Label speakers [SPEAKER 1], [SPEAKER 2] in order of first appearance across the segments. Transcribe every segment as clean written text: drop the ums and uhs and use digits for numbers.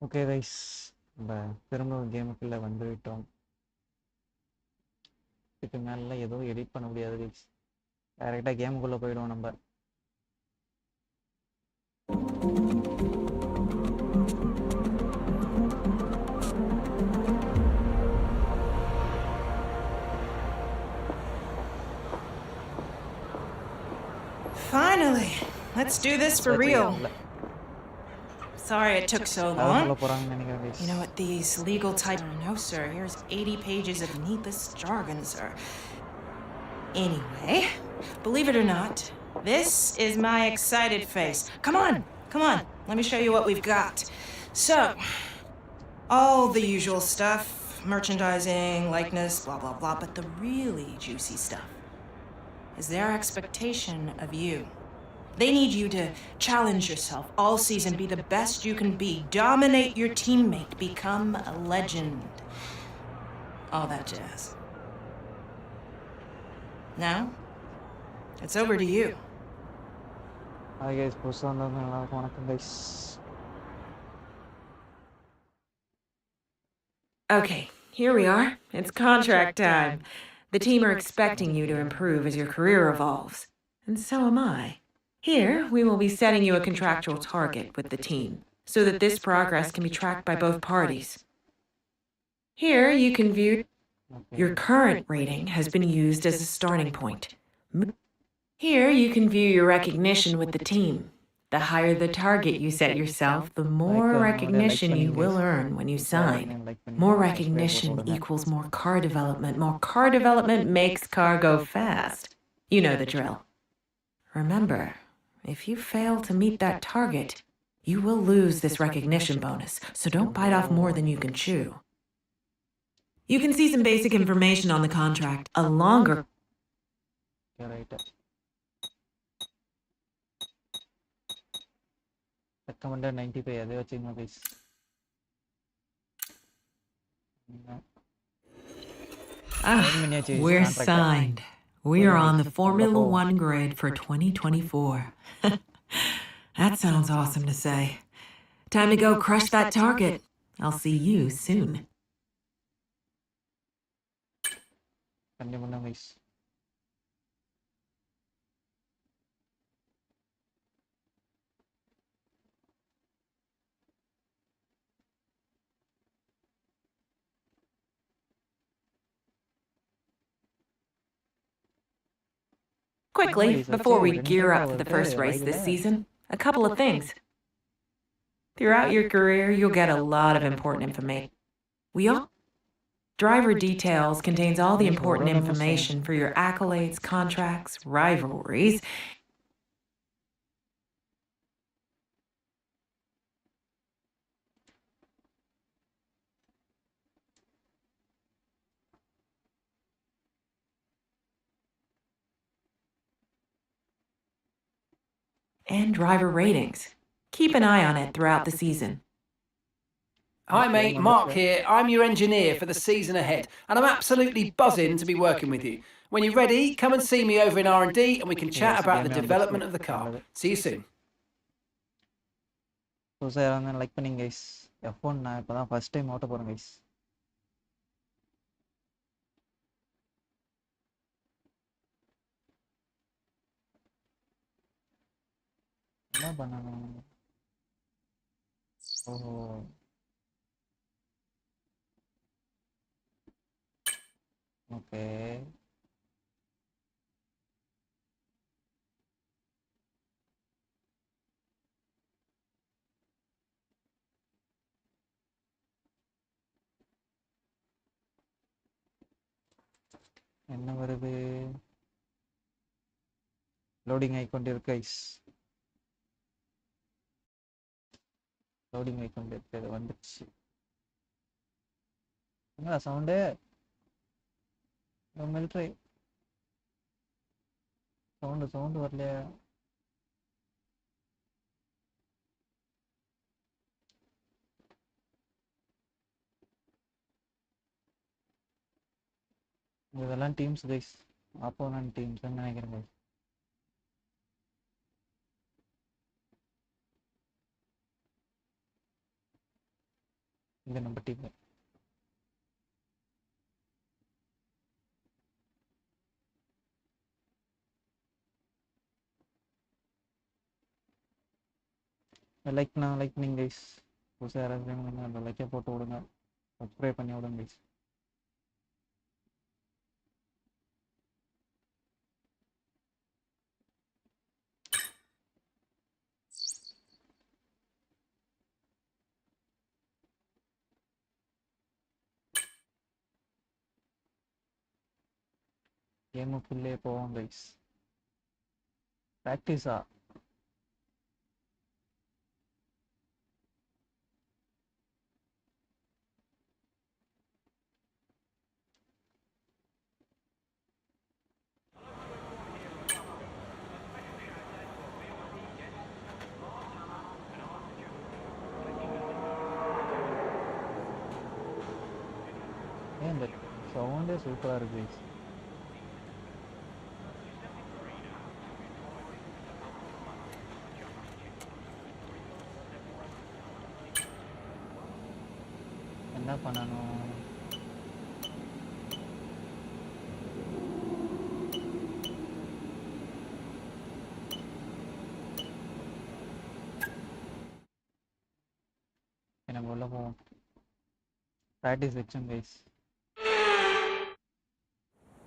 [SPEAKER 1] Okay guys, நம்ம திரும்ப கேமுக்குள்ளே வந்து விட்டோம். இதுக்கு மேலே எதுவும் எடிட் பண்ண முடியாது கைஸ். டேரெக்டாக கேமுக்குள்ளே போயிடுவோம் நம்ம.
[SPEAKER 2] Finally, let's do this for real. Sorry it took so long. You know what these legal type... No, sir, here's 80 pages of needless jargon, sir. Anyway, believe it or not, this is my excited face. Come on, let me show you what we've got. So, all the usual stuff, merchandising, likeness, blah, blah, blah, but the really juicy stuff is their expectation of you. They need you to challenge yourself all season, be the best you can be, dominate your teammate, become a legend. All that jazz. Now, it's over to you.
[SPEAKER 1] Hi guys, புதுசாக வந்தவங்க வணக்கம் guys.
[SPEAKER 2] Okay, here we are. It's contract time. The team are expecting you to improve as your career evolves. And so am I. Here, we will be setting you a contractual target with the team, so that this progress can be tracked by both parties. Here, you can view your current rating has been used as a starting point. Here, you can view your recognition with the team. The higher the target you set yourself, the more recognition you will earn when you sign. More recognition equals more car development. More car development makes car go fast. You know the drill. Remember, if you fail to meet that target, you will lose this recognition bonus, so don't bite off more than you can chew. You can see some basic information on the contract. A longer...
[SPEAKER 1] recommended 95 அதே வச்சுக்கோங்க guys.
[SPEAKER 2] We're signed. We are on the Formula One grid for 2024. That sounds awesome to say. Time to go crush that target. I'll see you soon.
[SPEAKER 1] கண்டிப்பாக guys.
[SPEAKER 2] Quickly, before we gear up for the first race this season, a couple of things. Throughout your career, you'll get a lot of important information. Driver details contains all the important information for your accolades, contracts, rivalries, and driver ratings. Keep an eye on it throughout the season.
[SPEAKER 3] Hi mate, Mark here. I'm your engineer for the season ahead, and I'm absolutely buzzing to be working with you. When you're ready, come and see me over in R&D and we can chat about the development of the car. See you soon.
[SPEAKER 1] So sir வந்து like பண்ணிங்க guys. F1 நான் இப்போ தான் first time ஓட்ட போகிறேன் guys. என்ன பண்ணணும்? ஓஹோ, ஓகே. என்ன வருது? லோடிங் ஆகிக்கொண்டிருக்கு கைஸ். லோடிங் ஆகிக்கொண்டிருக்கு, வந்துடுச்சு. என்ன சவுண்டு? மிலிட்ரி சவுண்டு வரலையா? இதெல்லாம் டீம்ஸ் கைஸ், ஆப்போனன்ட் டீம்ஸ்ன்னு நினைக்கிறேன் கைஸ். இங்கே நம்ம டீம் லைக் பண்ணுங்க கைஸ். புதுசாக யாராவது வேணுங்க அந்த லைக்கை போட்டு விடுங்க, சப்ஸ்கிரைப் பண்ணி விடுங்க கைஸ். கேமுக்குள்ளே போவோம் கைஸ். ப்ராக்டிஸா? ஏன் இந்த சவுண்டே சூப்பராக இருக்கு கைஸ். என்ன பண்ணணும்? நம்ம உள்ள போவோம். ப்ராக்டிஸ் வச்சோம் guys.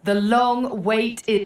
[SPEAKER 2] The long wait is...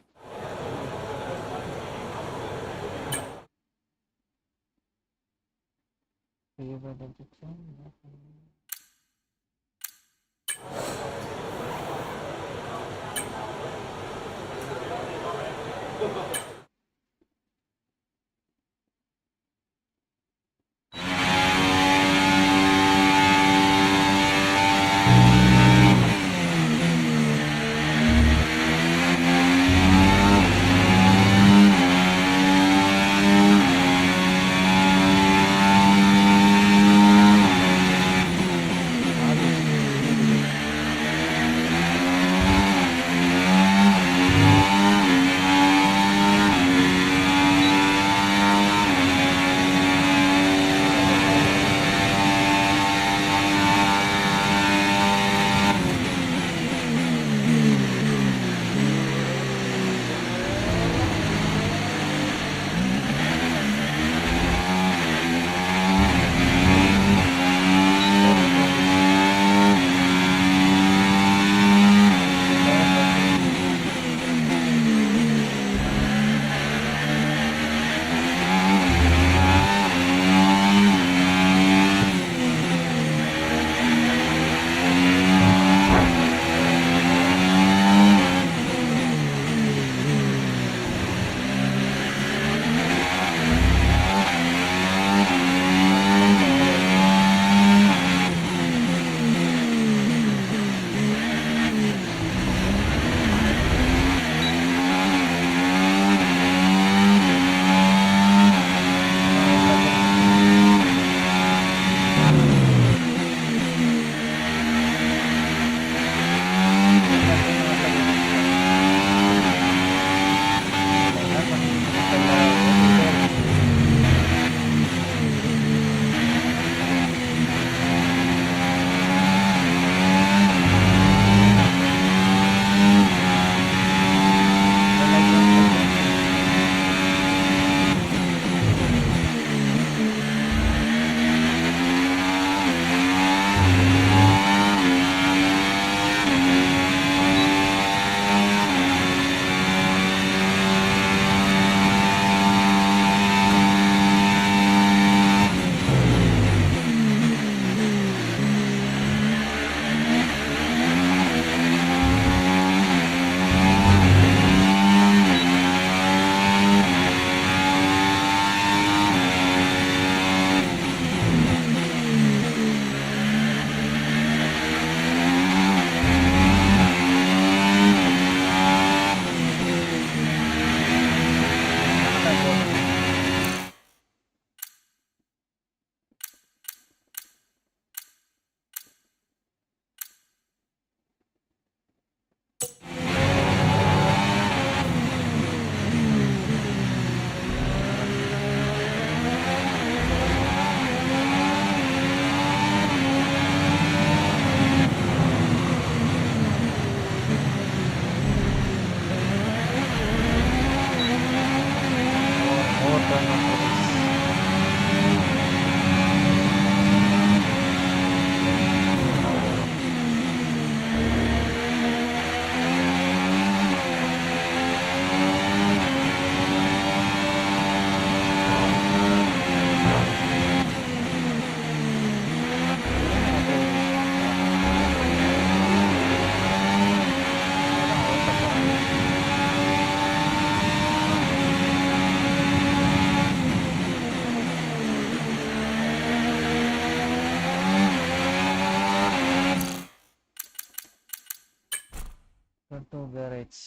[SPEAKER 1] average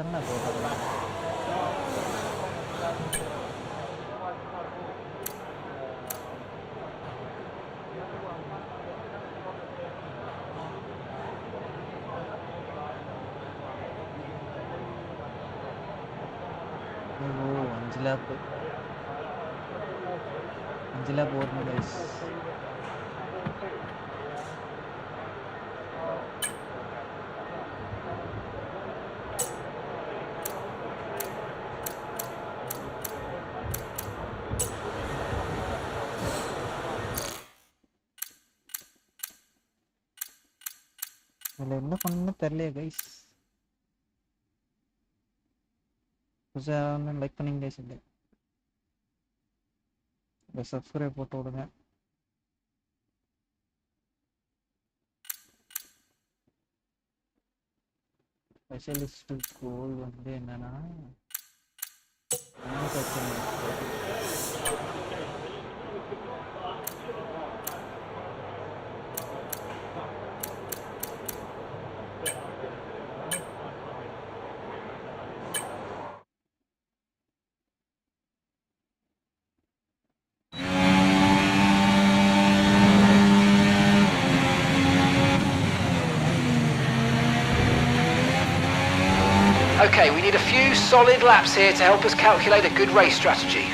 [SPEAKER 1] என்ன போட்டோம். ஓ 5 லேப் ஓடணும் கைஸ். இதில் என்ன பண்ணணும்னு தெரியலையே கைஸ். புதுசாக லைக் பண்ணிங்க கைஸ். இல்லை சப்ஸ்கிரைப் போட்டு விடுங்க. ஸ்பெஷலிஸ்ட் கோல் வந்து என்னன்னா
[SPEAKER 3] Okay, we need a few solid laps here to help us calculate a good race strategy.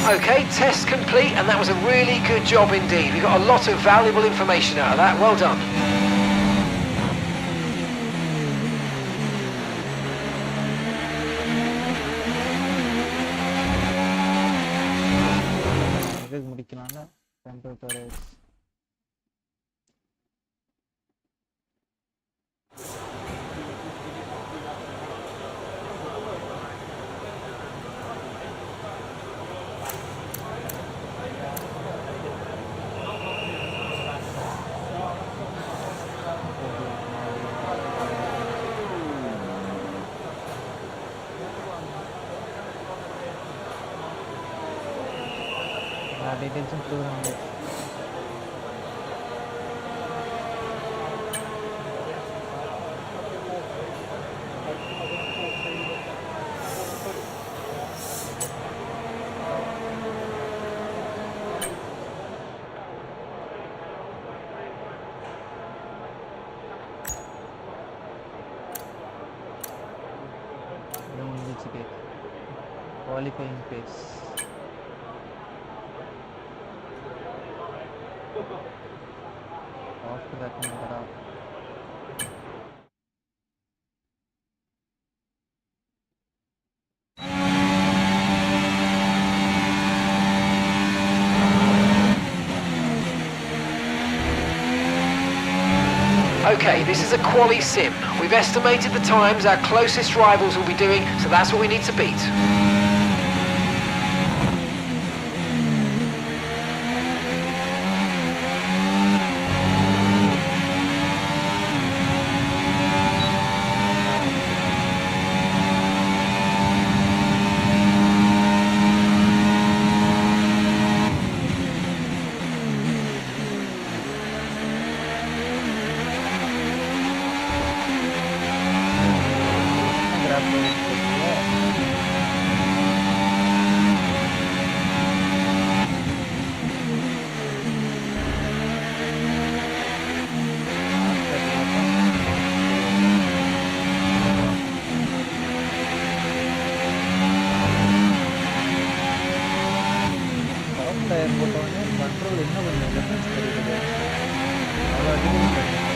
[SPEAKER 3] Okay, test complete, and that was a really good job indeed. We got a lot of valuable information out of that. Well done.
[SPEAKER 1] முடிக்கலாம்ல temperature டீடைல்ஸும் கொடுக்குறாங்க. Qualifying phase. After that,
[SPEAKER 3] Okay, this is a quali sim. We've estimated the times our closest rivals will be doing, so that's what we need to beat. control இன்னும் கொஞ்சம் difference தெரியுது. அவ்வளோ difference தெரியுது.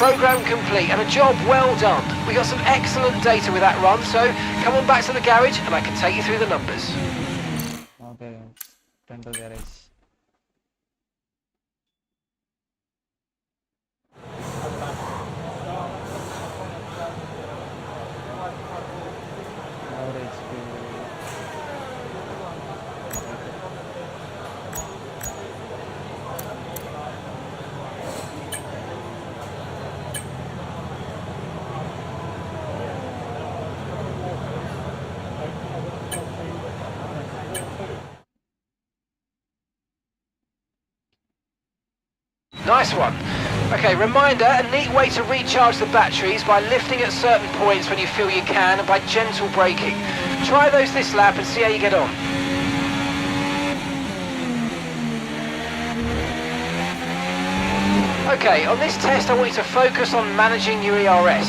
[SPEAKER 3] Program complete and a job well done. We got some excellent data with that run, so come on back to the garage and I can take you through the numbers.
[SPEAKER 1] Okay, turn to garage.
[SPEAKER 3] Nice one. Okay, reminder, a neat way to recharge the batteries by lifting at certain points when you feel you can and by gentle braking. Try those this lap and see how you get on. Okay, on this test I want you to focus on managing your ERS.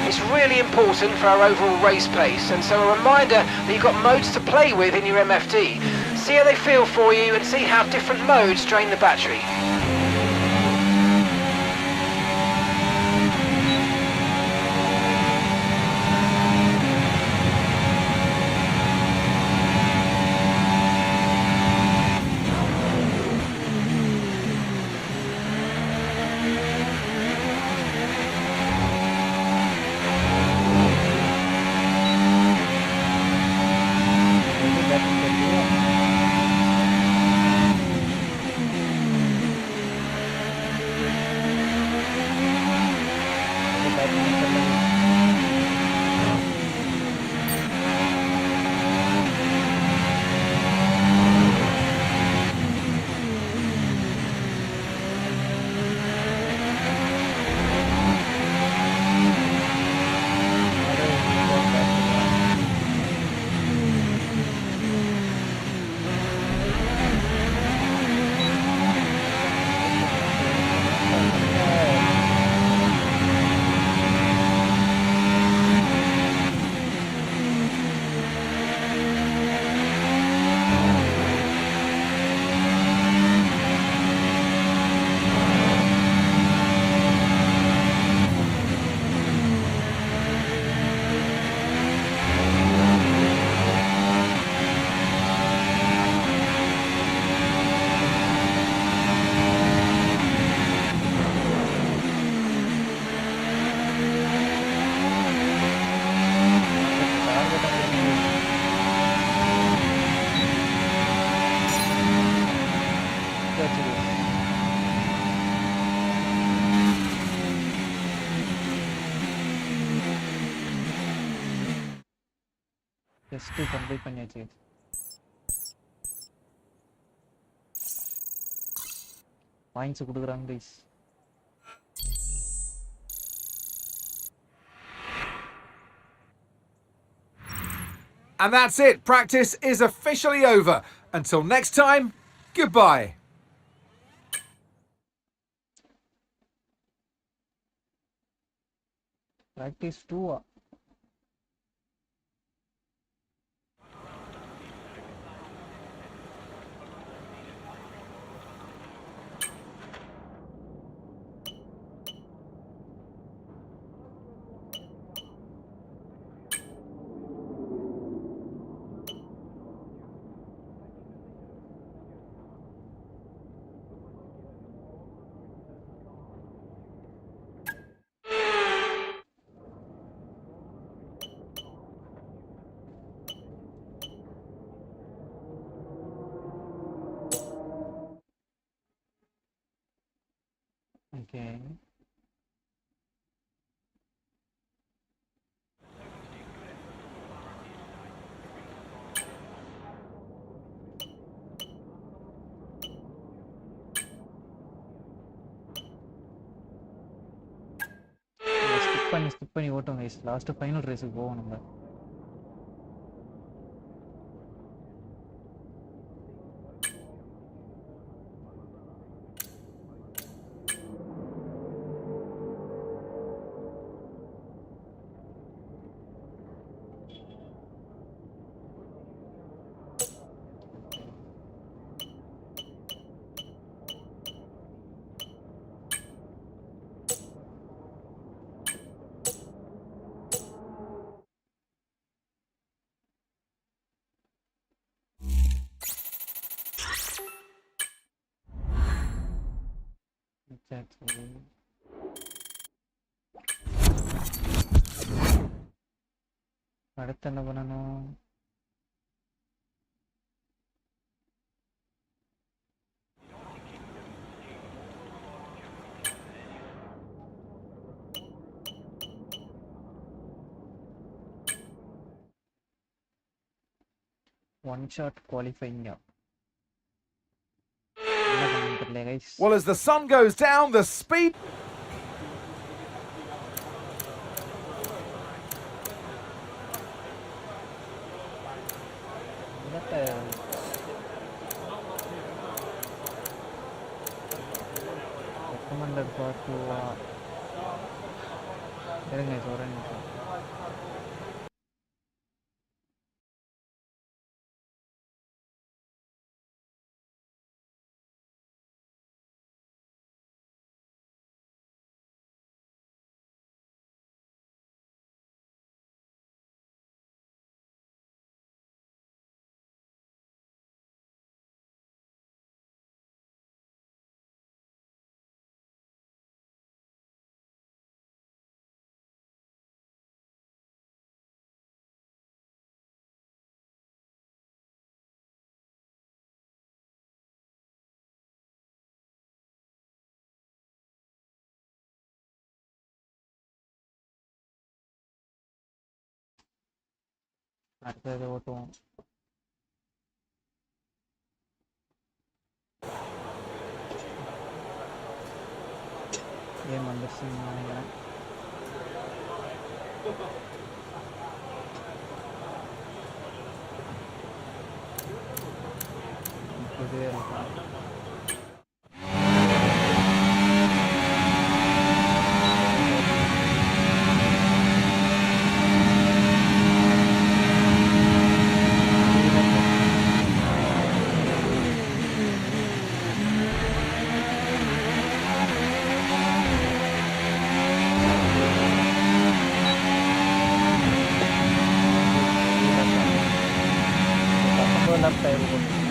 [SPEAKER 3] It's really important for our overall race pace, and so a reminder that you've got modes to play with in your MFD. See how they feel for you and see how different modes drain the battery.
[SPEAKER 1] quest complete பண்ணியாச்சு. Points கொடுக்குறாங்க guys.
[SPEAKER 4] And that's it. Practice is officially over. Until next time, goodbye.
[SPEAKER 1] Practice 2. Okay. Skip பண்ணி ஓட்டும் guys. Last final ரேஸுக்கு போவோம் நம்ம. அடுத்து என்ன பண்ணணும்? One shot qualifying. என்ன பண்ணணும் தெரியல guys.
[SPEAKER 4] Well, as the sun goes down, the speed...
[SPEAKER 1] recommended for to இருங்க ஒரு நிமிஷம். அடுத்தது ஓட்டுவோம். கேம் வந்துருச்சுன்னு நினைக்கிறேன். இதுவே இருக்கும். left tire போட்டுருங்க.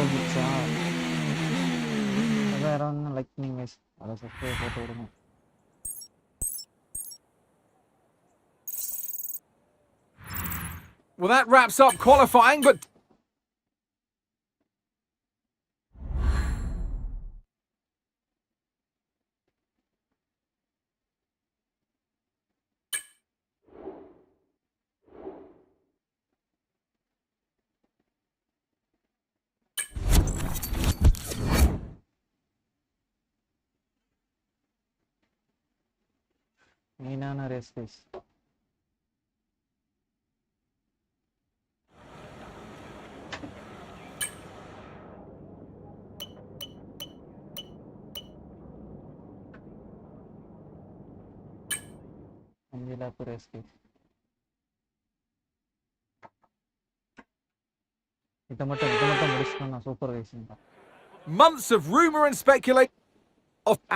[SPEAKER 1] முடிஞ்சிச்சா? வேற ஒன்றும் லைக் நீங்கள் அதை சப்ஸ்கிரைப் போட்டு விடுங்க.
[SPEAKER 4] Well, that wraps up qualifying, but
[SPEAKER 1] மெயினான ரேஸ் கைஸ். அஞ்சு லேப் ரேஸ் கைஸ். இதை மட்டும் முடிச்சுட்டோம். சூப்பர் ரேசிங் தான்.
[SPEAKER 4] months of rumour and speculation.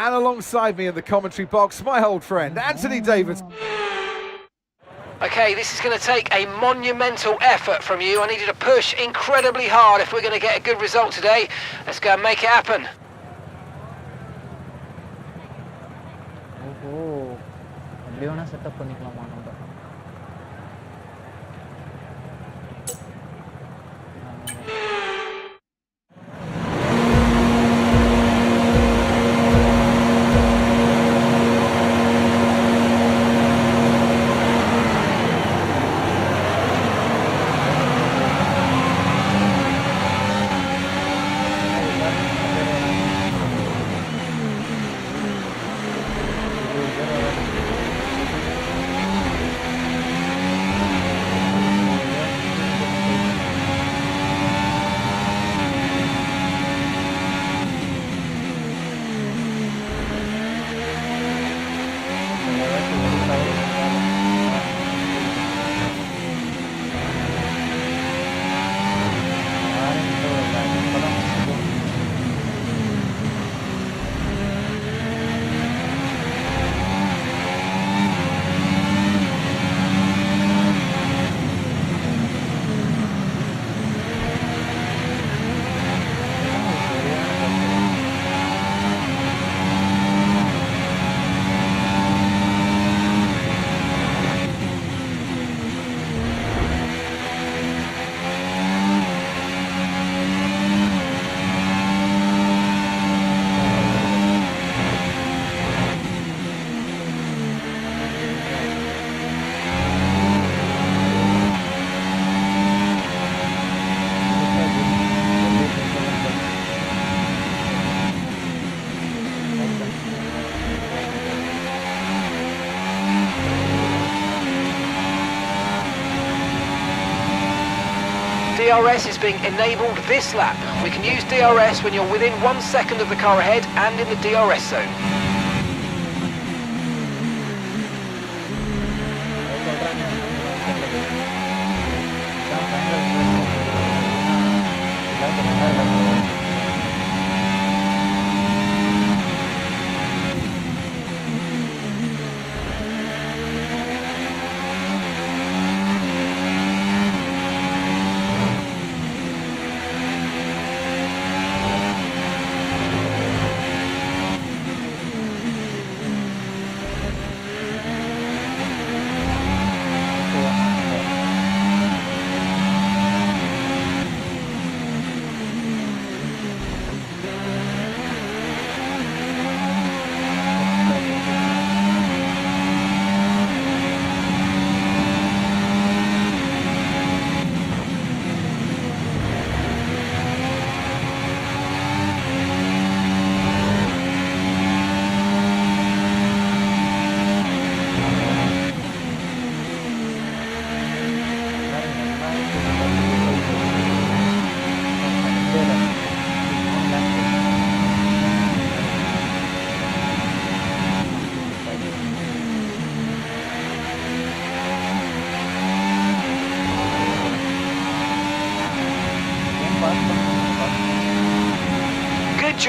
[SPEAKER 4] And alongside me in the commentary box, my old friend, Anthony Davis.
[SPEAKER 3] Okay, this is going to take a monumental effort from you. I need you to push incredibly hard if we're going to get a good result today. Let's go and make it happen.
[SPEAKER 1] ஓஹோ, அப்படி வேணா setup பண்ணிக்கலாமா நம்ம?
[SPEAKER 3] DRS is being enabled this lap. We can use DRS when you're within 1 second of the car ahead and in the DRS zone.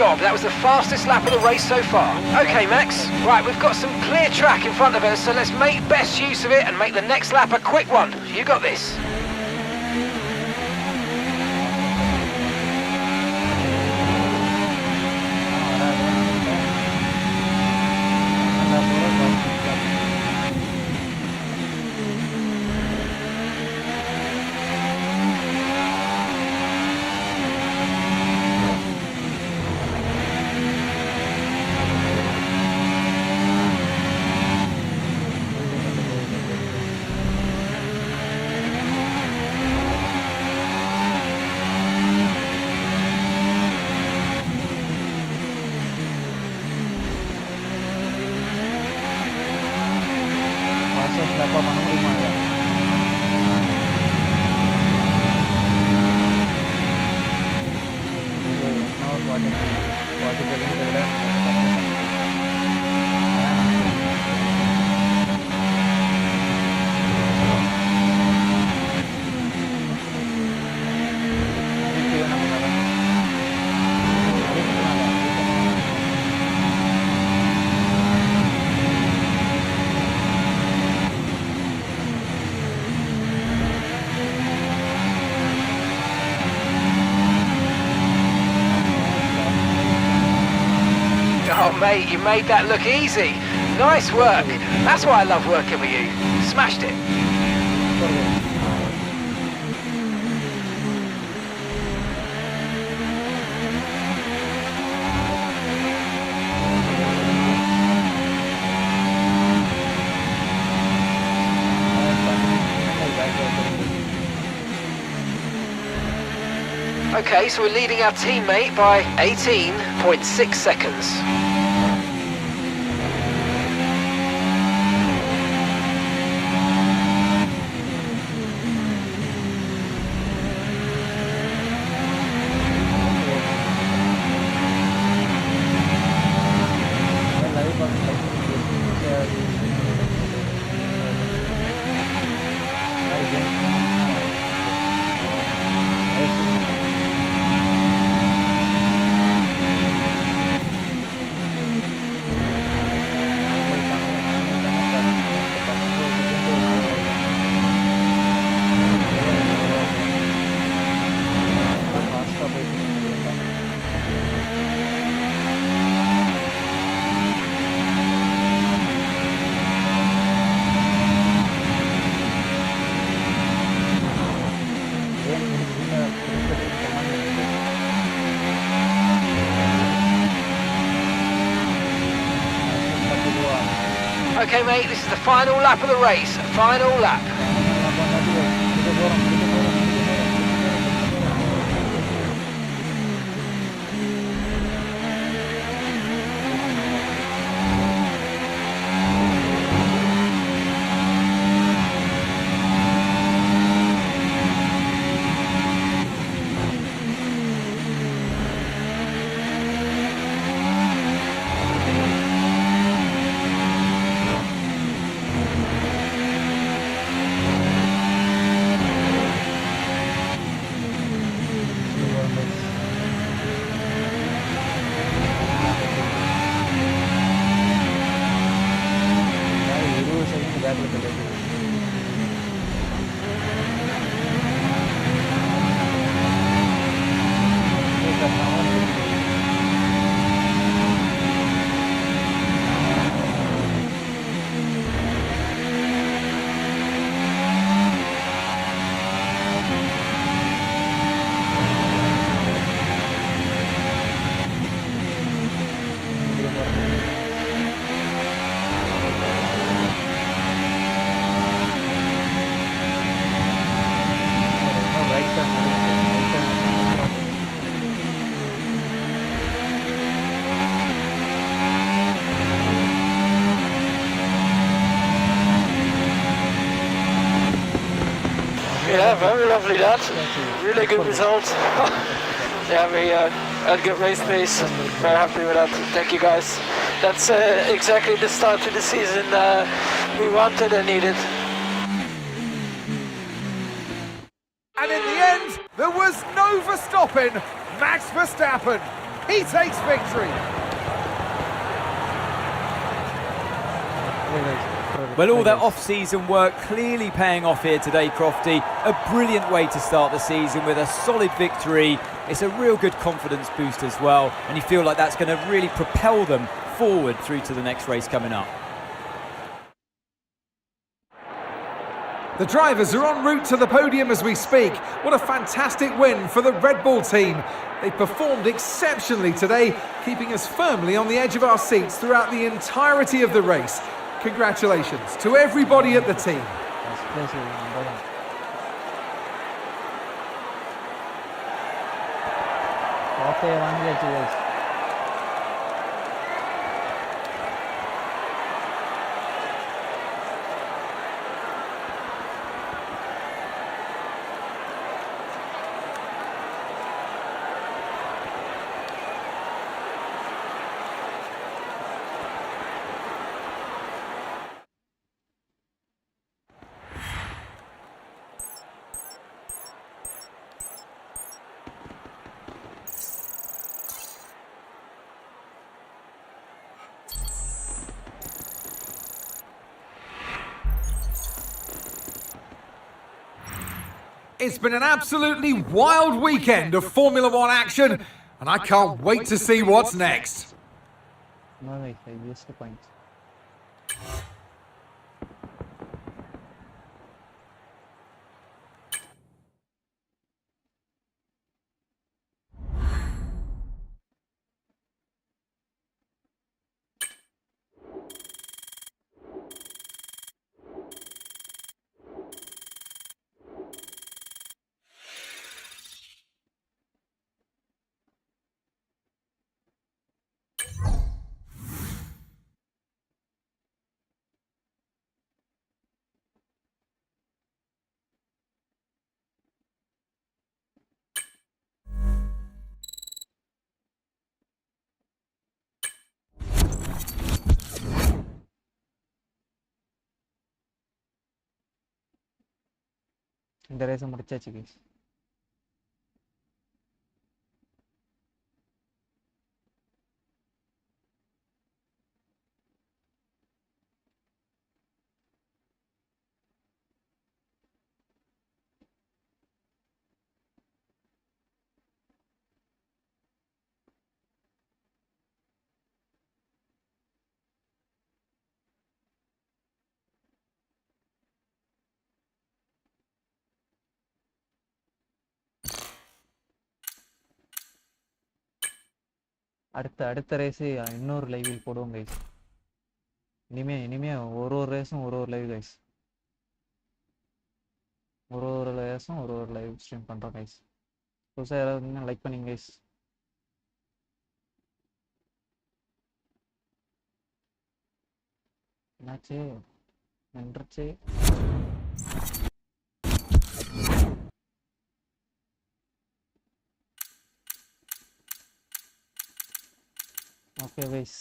[SPEAKER 3] Job. That was the fastest lap of the race so far. Okay, Max. Right, we've got some clear track in front of us, so let's make best use of it and make the next lap a quick one. You got this. Oh mate, you made that look easy. Nice work. That's why I love working with you. Smashed it. Okay, so we're leading our teammate by 18.6 seconds. Okay mate, this is the final lap of the race. Final lap.
[SPEAKER 5] Yeah, very lovely that. Really good result. Yeah, we had good race pace. Very happy with that. Thank you guys. That's exactly the start to the season we wanted and needed.
[SPEAKER 4] And in the end, there was no Verstappen. Max Verstappen. He takes victory.
[SPEAKER 6] Well, all that off-season work clearly paying off here today, Crofty. A brilliant way to start the season with a solid victory. It's a real good confidence boost as well, and you feel like that's going to really propel them forward through to the next race coming up.
[SPEAKER 4] The drivers are en route to the podium as we speak. What a fantastic win for the Red Bull team. They performed exceptionally today, keeping us firmly on the edge of our seats throughout the entirety of the race. Congratulations to everybody at the team. It's been an absolutely wild weekend of Formula One action, and I can't wait to see what's next.
[SPEAKER 1] No, guys, I used the points. இந்த ரேஸை முடிச்சாச்சு guys. அடுத்த race இன்னொரு லைவில் போடுவோம் guys. இனிமே ஒரு ரேஸும் ஒரு live guys. ஒரு ரேஸும் ஒரு லைவ் ஸ்ட்ரீம் பண்ணுறோம் கைஸ். புதுசாக யாராவது லைக் பண்ணிங்க கைஸ். என்னாச்சு நின்றுச்சு. ஓகே கைஸ்,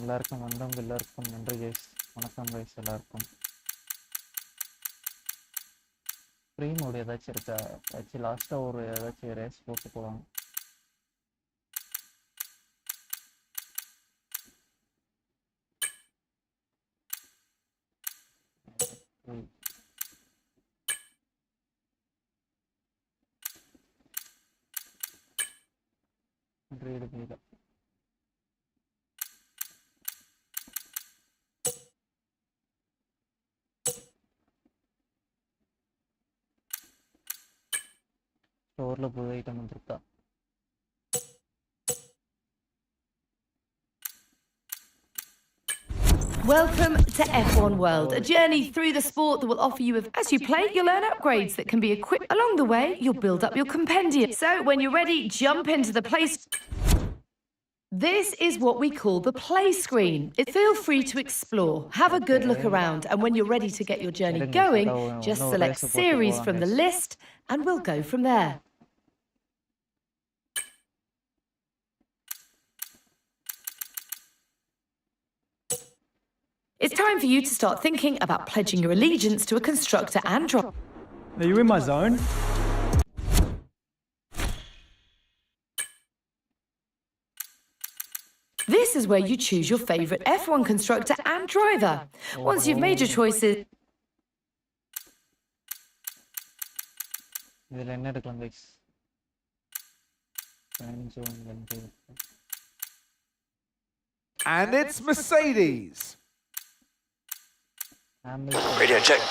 [SPEAKER 1] எல்லாருக்கும் வந்தவங்க எல்லாருக்கும் நன்றி கைஸ். வணக்கம் கைஸ் எல்லாருக்கும். ஃப்ரீ மோடு ஏதாச்சும் இருக்கா? ஏதாச்சும் லாஸ்ட்டாக ஒரு ஏதாச்சும் ரேஸ் போட்டு போவாங்க. எடுப்பீங்க ஸ்டோரில் புது ஐட்டம் வந்துருக்கா?
[SPEAKER 7] Welcome to F1 World, a journey through the sport that will offer you, as you play, you'll earn upgrades that can be equipped. Along the way, you'll build up your compendium. So when you're ready, jump into the place. This is what we call the play screen. Feel free to explore, have a good look around, and when you're ready to get your journey going, just select series from the list and we'll go from there. It's time for you to start thinking about pledging your allegiance to a constructor and driver.
[SPEAKER 8] Are you in my zone?
[SPEAKER 7] This is where you choose your favourite F1 constructor and driver. Once you've made your choices...
[SPEAKER 1] இதில் என்ன எடுக்கலாம் guys?
[SPEAKER 4] And it's Mercedes.
[SPEAKER 9] Radio check.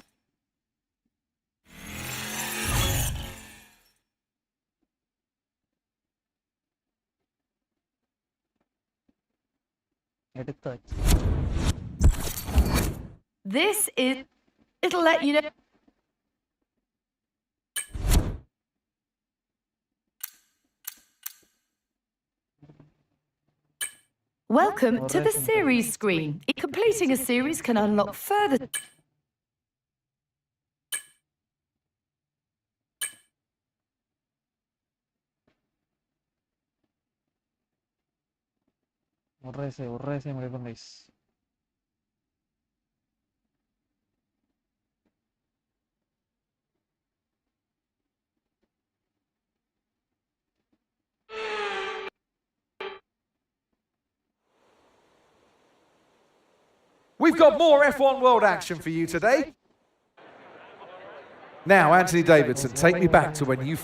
[SPEAKER 1] எடுத்தாச்சு.
[SPEAKER 7] This is... It'll let you know... Welcome to the series screen. Completing a series can unlock further...
[SPEAKER 1] ஒரு ரேஸை முடிப்போம் guys.
[SPEAKER 4] We've got more F1 World action for you today. Now, Anthony Davidson, take me back to when you...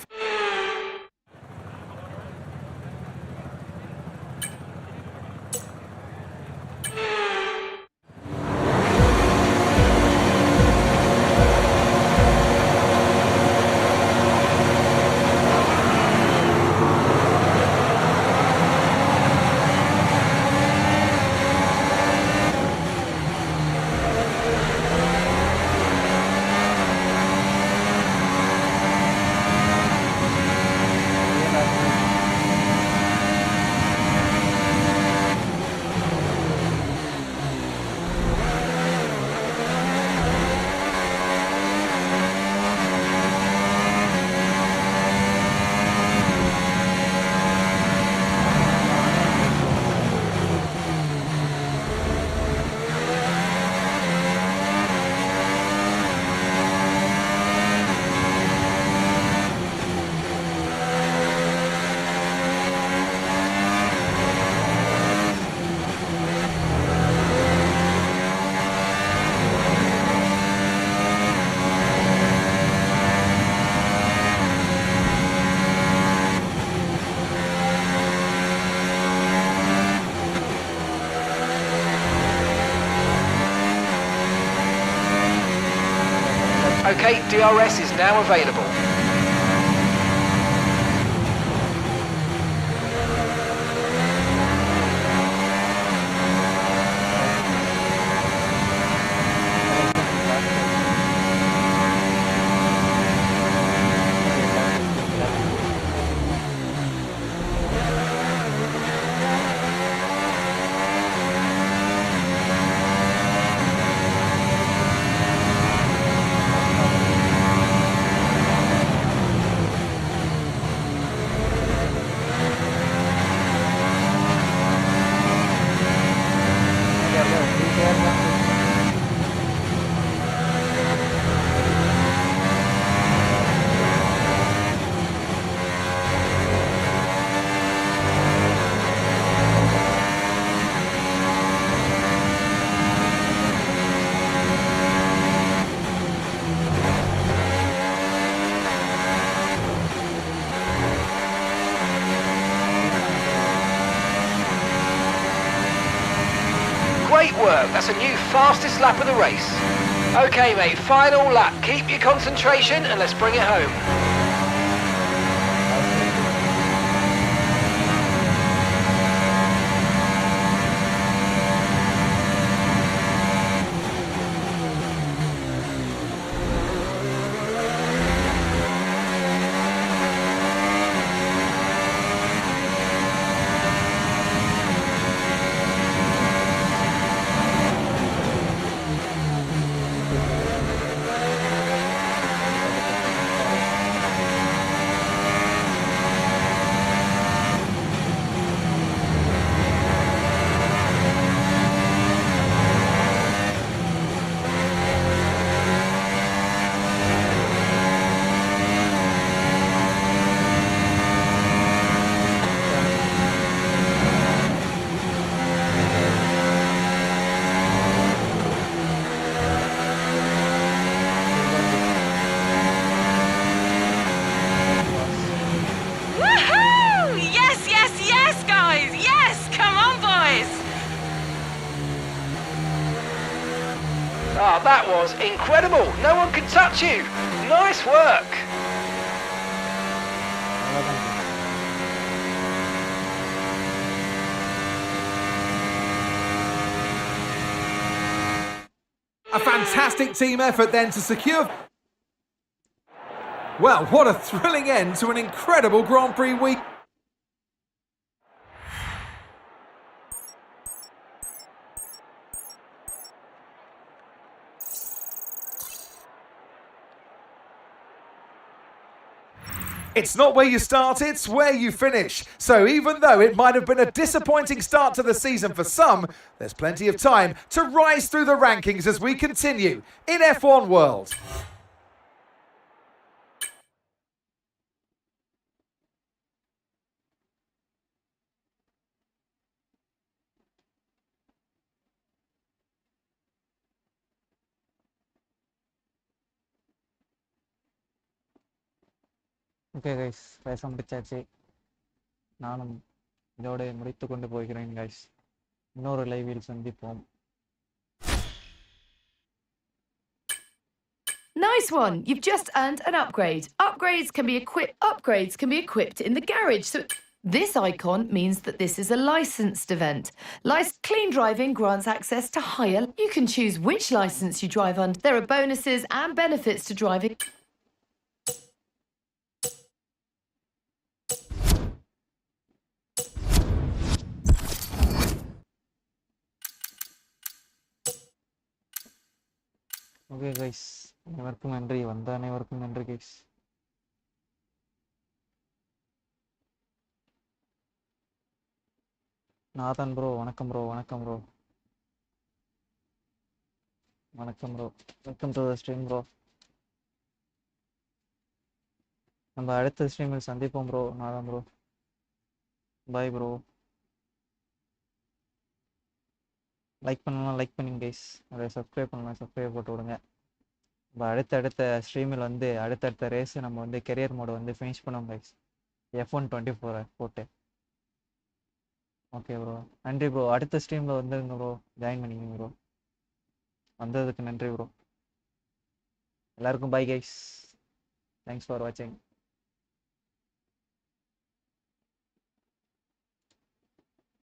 [SPEAKER 3] Okay, DRS is now available. Great work, that's a new fastest lap of the race. Okay mate, final lap, keep your concentration and let's bring it home. Ah, that was incredible. No one can touch you. Nice work.
[SPEAKER 4] A fantastic team effort then to secure... Well, what a thrilling end to an incredible Grand Prix week. It's not where you start, it's where you finish. So even though it might have been a disappointing start to the season for some, there's plenty of time to rise through the rankings as we continue in F1 World.
[SPEAKER 1] Okay guys, பேச முடிச்சாச்சு. நானும் இதோட முடித்து கொண்டு போகிறேன் guys. இன்னொரு லைவில் சந்திப்போம்.
[SPEAKER 7] Nice one! You've just earned an upgrade. Upgrades can be equipped in the garage. So this icon means that this is a licensed event. Clean driving grants access to higher. You can choose which license you drive under. There are bonuses and benefits to driving.
[SPEAKER 1] Okay guys, அனைவருக்கும் நன்றி. வந்த அனைவருக்கும் நன்றி guys. நாதன் bro வணக்கம் bro. வணக்கம் bro. வணக்கம் bro. Welcome to the stream bro. நம்ம அடுத்த ஸ்ட்ரீமில் சந்திப்போம் ப்ரோ. நாதன் ப்ரோ, பாய் ப்ரோ. லைக் பண்ணலாம், லைக் பண்ணுங்க கைஸ். அதை சப்ஸ்கிரைப் பண்ணலாம், சப்ஸ்கிரைப் போட்டு விடுங்க. நம்ம அடுத்தடுத்த ஸ்ட்ரீமில் வந்து அடுத்தடுத்த ரேஸ் நம்ம வந்து கெரியர் மோடு வந்து ஃபினிஷ் பண்ணுவோம் கைஸ். F124 போட்டு. ஓகே ப்ரோ, நன்றி ப்ரோ. அடுத்த ஸ்ட்ரீமில் வந்துருங்க ப்ரோ, ஜாயின் பண்ணிக்கங்க ப்ரோ. வந்ததுக்கு நன்றி ப்ரோ. எல்லாருக்கும் பை கைஸ். தேங்க்ஸ் ஃபார் வாட்சிங்.